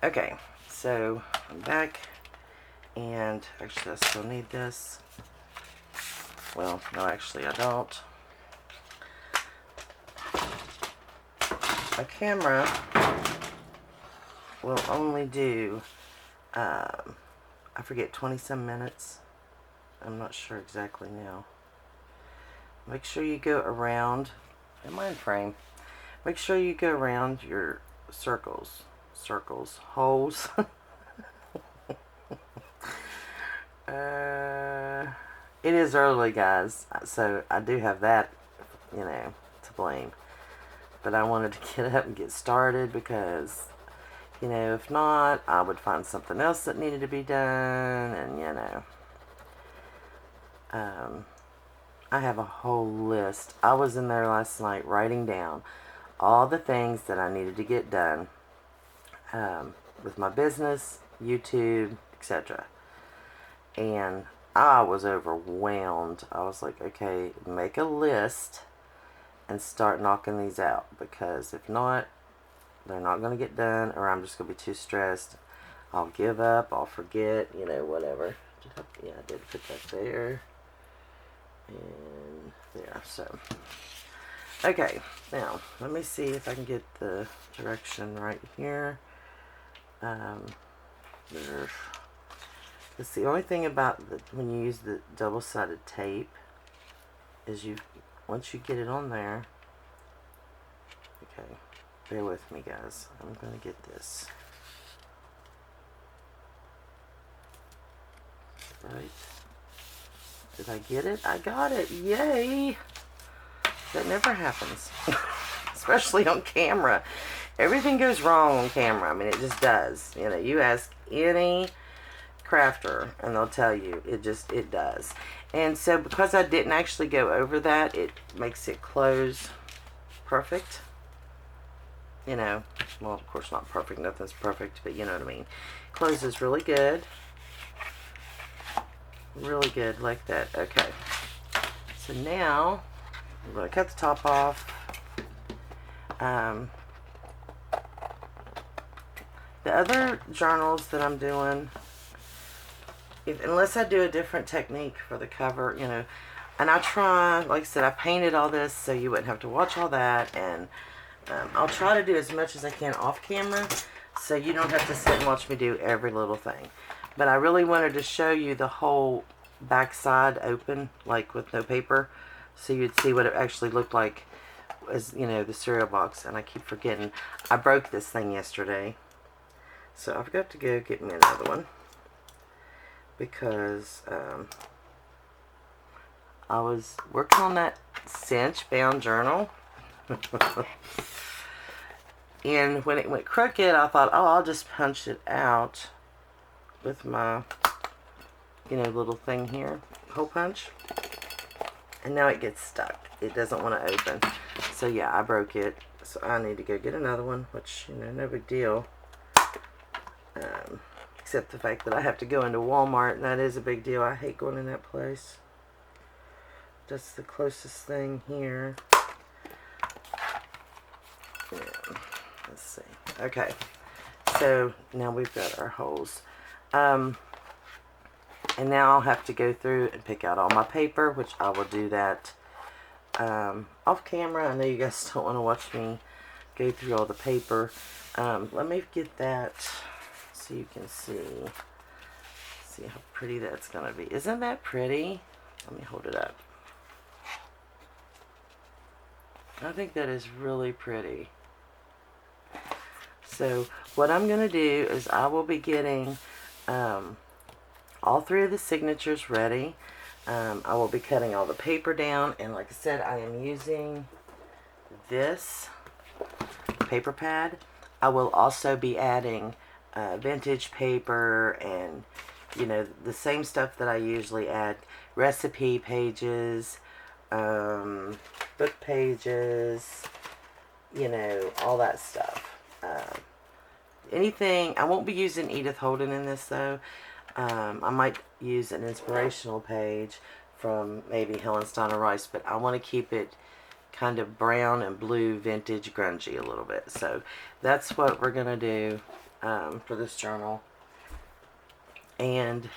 Okay, so I'm back, and actually I still need this. Well, no, actually I don't. A camera will only do, I forget, 20 some minutes. I'm not sure exactly now. Make sure you go around, in mind frame, make sure you go around your holes. It is early, guys, so I do have that, to blame. But I wanted to get up and get started because, if not, I would find something else that needed to be done, and, I have a whole list. I was in there last night writing down all the things that I needed to get done with my business, YouTube, etc. And I was overwhelmed. I was like, okay, make a list and start knocking these out, because if not, they're not going to get done, or I'm just going to be too stressed. I'll give up, I'll forget, whatever. Yeah, I did put that there. And there, so. Okay, now, let me see if I can get the direction right here. It's the only thing about when you use the double-sided tape is once you get it on there, okay, bear with me, guys. I'm going to get this. Right. Did I get it? I got it. Yay! That never happens. Especially on camera. Everything goes wrong on camera. I mean, it just does. You ask any crafter and they'll tell you it does. And so because I didn't actually go over that, it makes it close perfect. Well, of course not perfect. Nothing's perfect, but you know what I mean. Closes really good. Really good, like that. Okay. So now, I'm going to cut the top off. The other journals that I'm doing, unless I do a different technique for the cover, and I try, like I said, I painted all this so you wouldn't have to watch all that, and I'll try to do as much as I can off camera so you don't have to sit and watch me do every little thing. But I really wanted to show you the whole back side open, like with no paper, so you'd see what it actually looked like as, the cereal box. And I keep forgetting, I broke this thing yesterday, so I've got to go get me another one, because I was working on that cinch bound journal. And when it went crooked, I thought, oh, I'll just punch it out with my, little thing here, hole punch. And now it gets stuck. It doesn't want to open. So yeah, I broke it. So I need to go get another one, which, no big deal. Except the fact that I have to go into Walmart, and that is a big deal. I hate going in that place. That's the closest thing here. Yeah. Let's see. Okay. So now we've got our holes. And now I'll have to go through and pick out all my paper, which I will do that off camera. I know you guys don't want to watch me go through all the paper. Let me get that so you can see how pretty that's going to be. Isn't that pretty? Let me hold it up. I think that is really pretty. So what I'm going to do is I will be getting all three of the signatures ready. I will be cutting all the paper down, and like I said, I am using this paper pad. I will also be adding vintage paper and the same stuff that I usually add, recipe pages, book pages, all that stuff. Anything, I won't be using Edith Holden in this though. I might use an inspirational page from maybe Helen Steiner Rice, but I want to keep it kind of brown and blue, vintage, grungy a little bit. So that's what we're going to do for this journal. And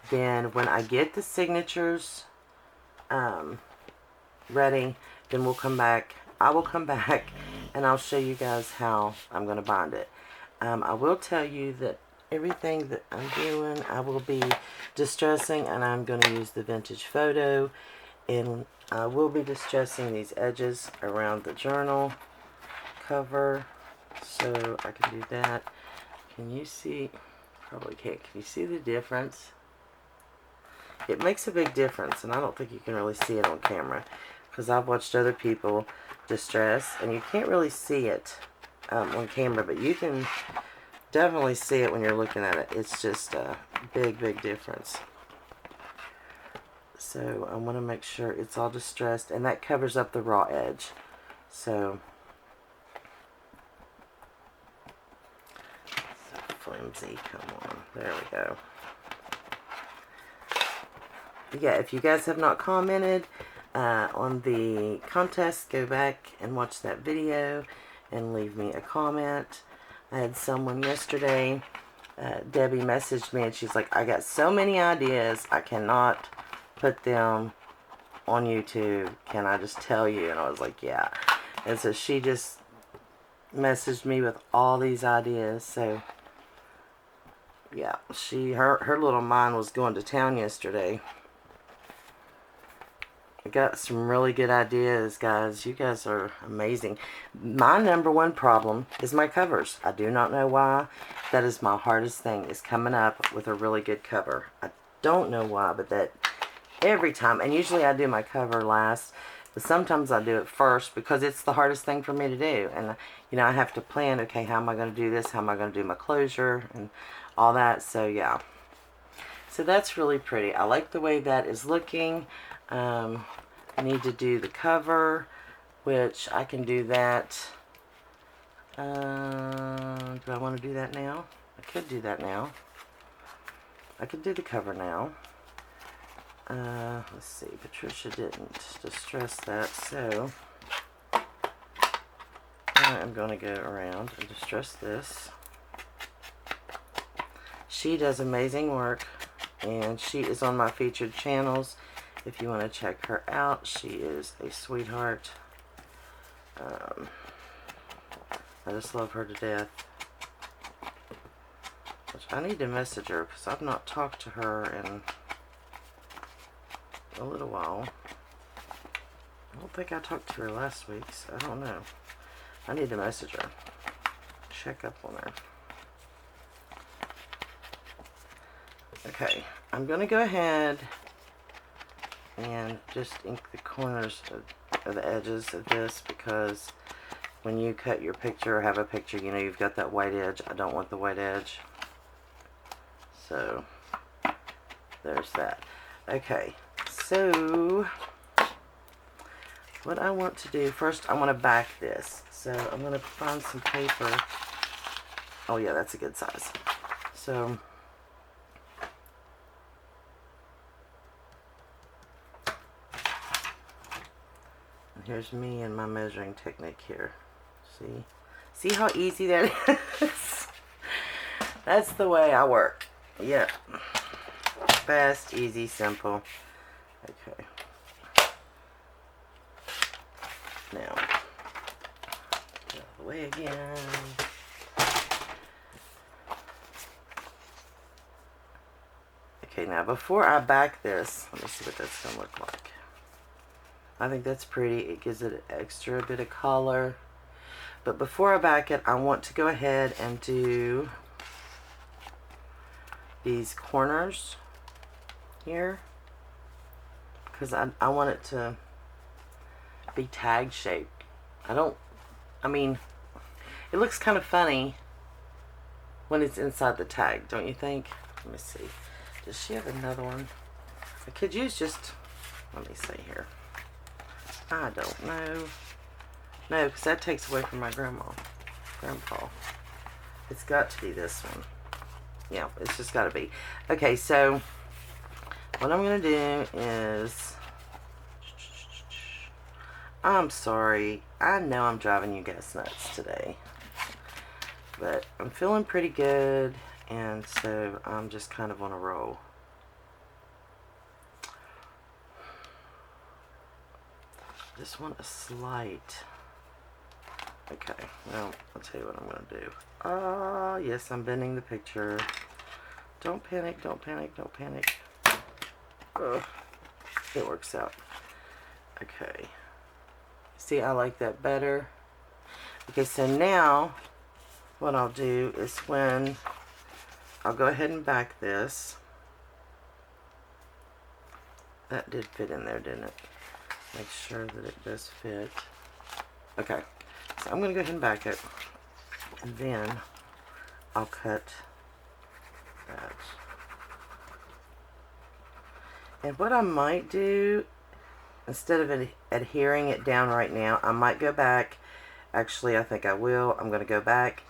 then when I get the signatures ready, then we'll come back. I will come back and I'll show you guys how I'm going to bind it. I will tell you that everything that I'm doing, I will be distressing, and I'm going to use the vintage photo, and I will be distressing these edges around the journal cover, so I can do that. Can you see? Probably can't. Can you see the difference? It makes a big difference, and I don't think you can really see it on camera, because I've watched other people distress, and you can't really see it on camera, but you can definitely see it when you're looking at it. It's just a big difference. So I want to make sure it's all distressed, and that covers up the raw edge. So flimsy, come on, there we go. Yeah, if you guys have not commented on the contest, go back and watch that video and leave me a comment. I had someone yesterday, Debbie messaged me, and she's like, I got so many ideas, I cannot put them on YouTube. Can I just tell you? And I was like, yeah. And so she just messaged me with all these ideas. So yeah, her little mind was going to town yesterday. I got some really good ideas, guys. You guys are amazing. My number one problem is my covers. I do not know why. That is my hardest thing, is coming up with a really good cover. I don't know why, but that every time, and usually I do my cover last, but sometimes I do it first because it's the hardest thing for me to do. And, you know, I have to plan, okay, how am I going to do this? How am I going to do my closure? And all that. So, yeah. So that's really pretty. I like the way that is looking. I need to do the cover, which I can do that. Do I want to do that now? I could do that now. I could do the cover now. Let's see. Patricia didn't distress that, so I'm going to go around and distress this. She does amazing work, and she is on my featured channels. If you want to check her out, she is a sweetheart. I just love her to death. Which I need to message her, because I've not talked to her in a little while. I don't think I talked to her last week, so I don't know. I need to message her. Check up on her. Okay, I'm going to go ahead and just ink the corners of the edges of this, because when you cut your picture or have a picture, you know, you've got that white edge. I don't want the white edge. So there's that. Okay, so what I want to do first, I want to back this. So I'm going to find some paper. Oh yeah, that's a good size. So here's me and my measuring technique here. See how easy that is? That's the way I work. Yeah. Fast, easy, simple. Okay. Now, get out of the way again. Okay, now before I back this, let me see what that's going to look like. I think that's pretty. It gives it an extra bit of color. But before I back it, I want to go ahead and do these corners here, because I want it to be tag shaped. I mean, it looks kind of funny when it's inside the tag, don't you think? Let me see. Does she have another one? I could use just, let me see here. I don't know. No, because that takes away from my grandpa. It's got to be this one. Yeah, it's just got to be. Okay, so what I'm going to do is, I'm sorry. I know I'm driving you guys nuts today. But I'm feeling pretty good, and so I'm just kind of on a roll. Just want a slight. Okay, well, I'll tell you what I'm going to do. Ah, yes, I'm bending the picture. Don't panic, don't panic, don't panic. Ugh, it works out. Okay. See, I like that better. Okay, so now what I'll do is when I'll go ahead and back this. That did fit in there, didn't it? Make sure that it does fit. Okay, so I'm going to go ahead and back it. And then I'll cut that. And what I might do, instead of adhering it down right now, I might go back. Actually, I think I will. I'm going to go back,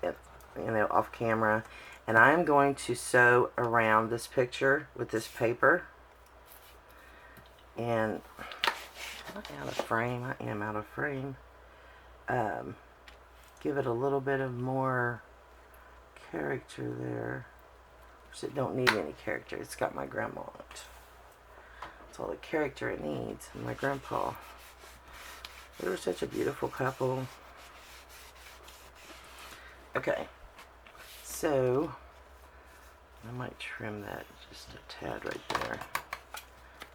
off camera, and I'm going to sew around this picture with this paper. And am I out of frame? I am out of frame. Give it a little bit of more character there. Which it don't need any character. It's got my grandma on it. It's all the character it needs. And my grandpa. They were such a beautiful couple. Okay. So, I might trim that just a tad right there.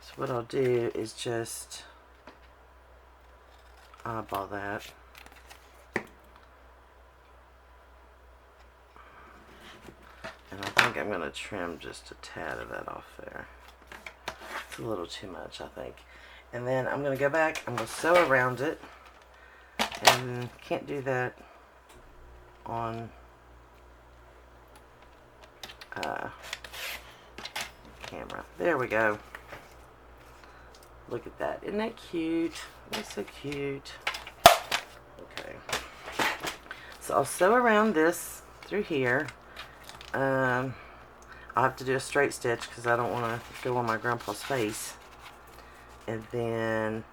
So what I'll do is just eyeball that. And I think I'm going to trim just a tad of that off there. It's a little too much, I think. And then I'm going to go back, I'm going to sew around it. And can't do that on camera. There we go. Look at that. Isn't that cute? That's so cute. Okay. So I'll sew around this through here. I'll have to do a straight stitch because I don't want to go on my grandpa's face. And then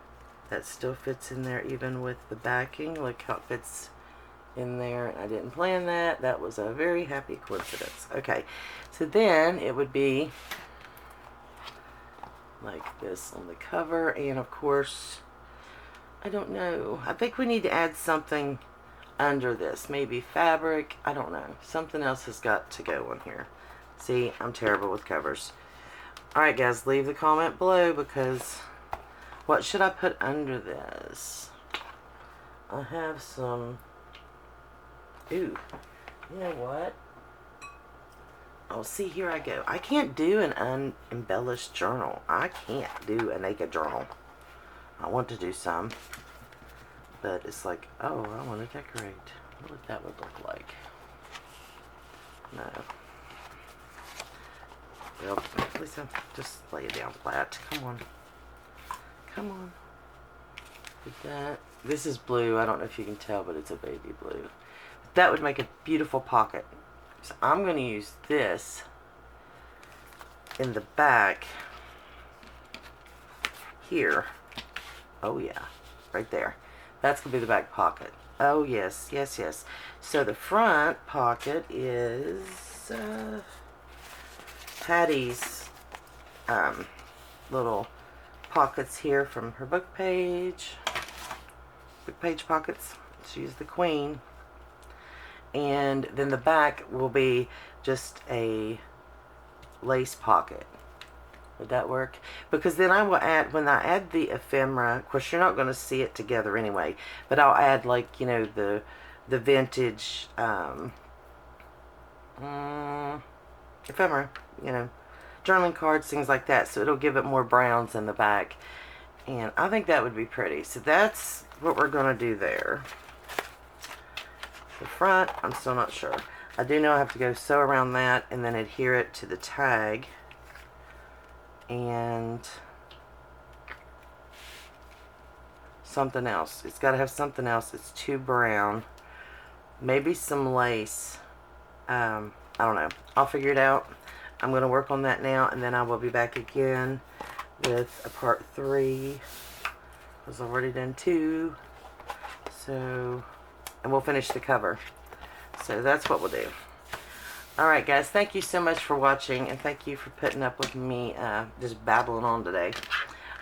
that still fits in there even with the backing. Look how it fits in there. I didn't plan that. That was a very happy coincidence. Okay, so then it would be like this on the cover, and of course, I don't know. I think we need to add something under this. Maybe fabric. I don't know. Something else has got to go on here. See, I'm terrible with covers. Alright guys, leave the comment below because what should I put under this? I have some... Ooh, you know what? Oh, see, here I go. I can't do an unembellished journal. I can't do a naked journal. I want to do some. But it's like, oh, I want to decorate. What that would look like. No. Well, Lisa, just lay it down flat. Come on. Come on. With that. This is blue. I don't know if you can tell, but it's a baby blue. That would make a beautiful pocket. So I'm going to use this in the back here. Oh yeah, right there. That's going to be the back pocket. Oh yes, yes, yes. So the front pocket is Patty's little pockets here from her book page. Book page pockets. She's the queen. And then the back will be just a lace pocket. Would that work? Because then I will add, when I add the ephemera, of course you're not going to see it together anyway, but I'll add, like, you know, the vintage ephemera, you know, journaling cards, things like that. So it'll give it more browns in the back. And I think that would be pretty. So that's what we're going to do there. The front, I'm still not sure. I do know I have to go sew around that and then adhere it to the tag. And something else. It's got to have something else. It's too brown. Maybe some lace. I don't know. I'll figure it out. I'm going to work on that now, and then I will be back again with a part 3. Because I've already done 2. So, and we'll finish the cover. So that's what we'll do. Alright guys, thank you so much for watching, and thank you for putting up with me just babbling on today.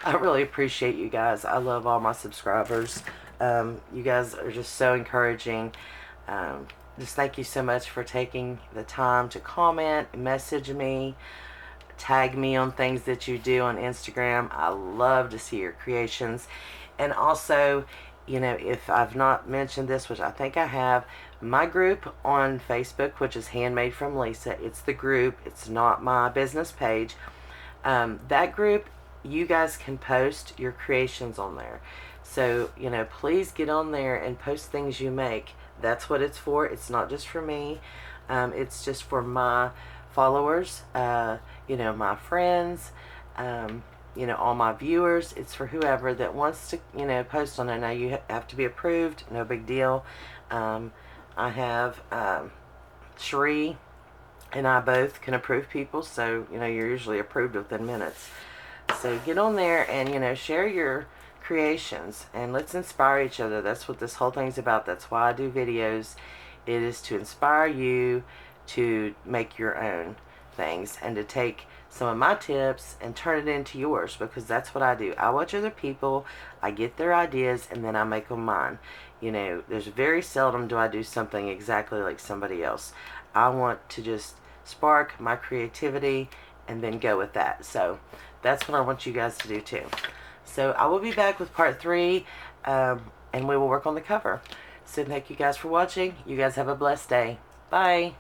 I really appreciate you guys. I love all my subscribers. You guys are just so encouraging. Just thank you so much for taking the time to comment, message me, tag me on things that you do on Instagram. I love to see your creations. And also, you know, if I've not mentioned this, which I think I have, my group on Facebook, which is Handmade from Lisa, it's the group, it's not my business page. That group, you guys can post your creations on there. So, you know, please get on there and post things you make. That's what it's for. It's not just for me. It's just for my followers, you know, my friends, you know, all my viewers. It's for whoever that wants to, you know, post on there. Now, you have to be approved. No big deal. I have Sheree and I both can approve people, so, you know, you're usually approved within minutes. So get on there and, you know, share your creations, and let's inspire each other. That's what this whole thing's about. That's why I do videos. It is to inspire you to make your own things, and to take some of my tips and turn it into yours, because that's what I do. I watch other people, I get their ideas, and then I make them mine. You know, there's very seldom do I do something exactly like somebody else. I want to just spark my creativity and then go with that. So that's what I want you guys to do too. So I will be back with part 3, and we will work on the cover. So thank you guys for watching. You guys have a blessed day. Bye.